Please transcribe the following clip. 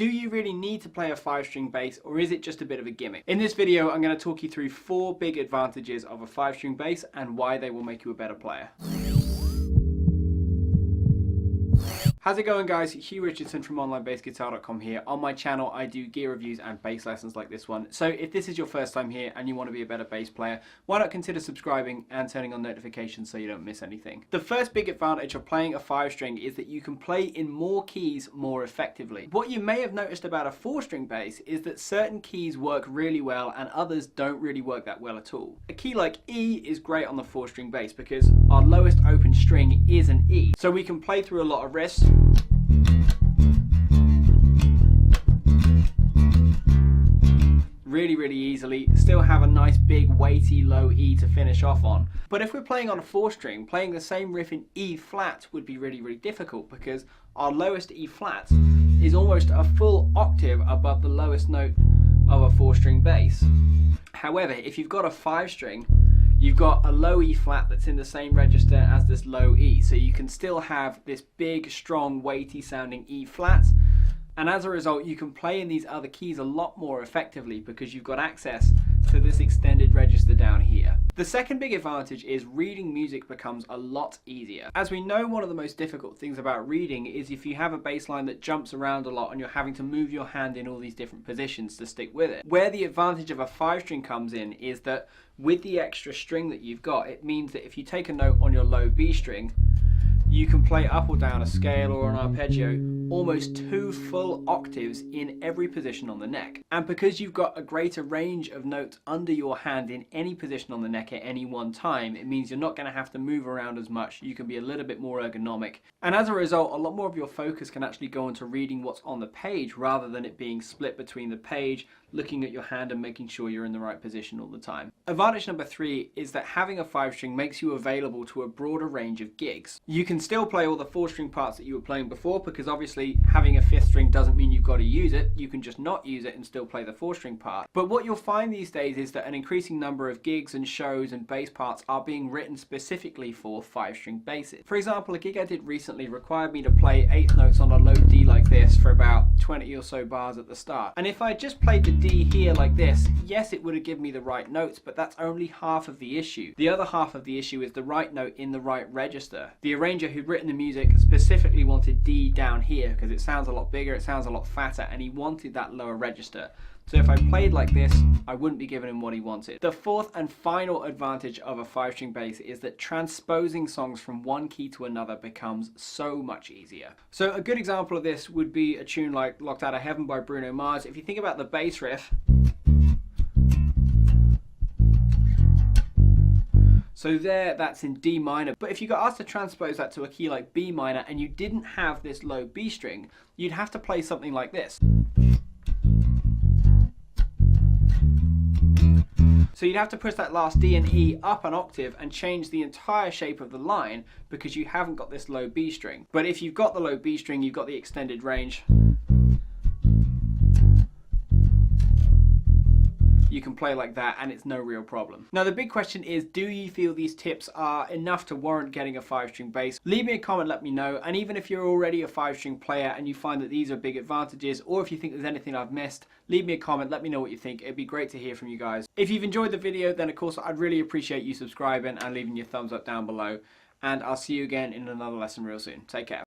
Do you really need to play a 5-string bass, or is it just a bit of a gimmick? In this video, I'm going to talk you through 4 big advantages of a 5-string bass and why they will make you a better player. How's it going, guys? Hugh Richardson from OnlineBassGuitar.com here. On my channel, I do gear reviews and bass lessons like this one. So if this is your first time here and you want to be a better bass player, why not consider subscribing and turning on notifications so you don't miss anything. The first big advantage of playing a 5-string is that you can play in more keys more effectively. What you may have noticed about a 4-string bass is that certain keys work really well and others don't really work that well at all. A key like E is great on the 4-string bass because our lowest open string is an E. So we can play through a lot of riffs, really easily, still have a nice big weighty low E to finish off on. But if we're playing on a 4-string, playing the same riff in E flat would be really difficult because our lowest E flat is almost a full octave above the lowest note of a 4-string bass. However, if you've got a 5-string, you've got a low E flat that's in the same register as this low E, so you can still have this big, strong, weighty sounding E flat, and as a result you can play in these other keys a lot more effectively because you've got access to this extended register down here. The second big advantage is reading music becomes a lot easier. As we know, one of the most difficult things about reading is if you have a bass line that jumps around a lot and you're having to move your hand in all these different positions to stick with it. Where the advantage of a 5-string comes in is that with the extra string that you've got, it means that if you take a note on your low B string, you can play up or down a scale or an arpeggio almost 2 full octaves in every position on the neck. And because you've got a greater range of notes under your hand in any position on the neck at any one time, it means you're not going to have to move around as much. You can be a little bit more ergonomic. And as a result, a lot more of your focus can actually go into reading what's on the page rather than it being split between the page, looking at your hand and making sure you're in the right position all the time. Advantage number 3 is that having a 5-string makes you available to a broader range of gigs. You can still play all the 4-string parts that you were playing before because obviously having a 5th string doesn't mean you've got to use it. You can just not use it and still play the 4-string part. But what you'll find these days is that an increasing number of gigs and shows and bass parts are being written specifically for 5-string basses. For example, a gig I did recently required me to play 8th notes on a low D like this for about 20 or so bars at the start. And if I just played the D here like this, yes, it would have given me the right notes, but that's only half of the issue. The other half of the issue is the right note in the right register. The arranger who'd written the music specifically wanted D down here because it sounds a lot bigger, it sounds a lot fatter, and he wanted that lower register. So if I played like this, I wouldn't be giving him what he wanted. The fourth and final advantage of a 5-string bass is that transposing songs from one key to another becomes so much easier. So a good example of this would be a tune like Locked Out of Heaven by Bruno Mars. If you think about the bass riff, so there, that's in D minor. But if you got asked to transpose that to a key like B minor and you didn't have this low B string, you'd have to play something like this. So you'd have to push that last D and E up an octave and change the entire shape of the line because you haven't got this low B string. But if you've got the low B string, you've got the extended range. You can play like that and it's no real problem. Now the big question is, do you feel these tips are enough to warrant getting a 5-string bass? Leave me a comment, let me know. And even if you're already a 5-string player and you find that these are big advantages, or if you think there's anything I've missed, leave me a comment, let me know what you think. It'd be great to hear from you guys. If you've enjoyed the video, then of course I'd really appreciate you subscribing and leaving your thumbs up down below. And I'll see you again in another lesson real soon. Take care.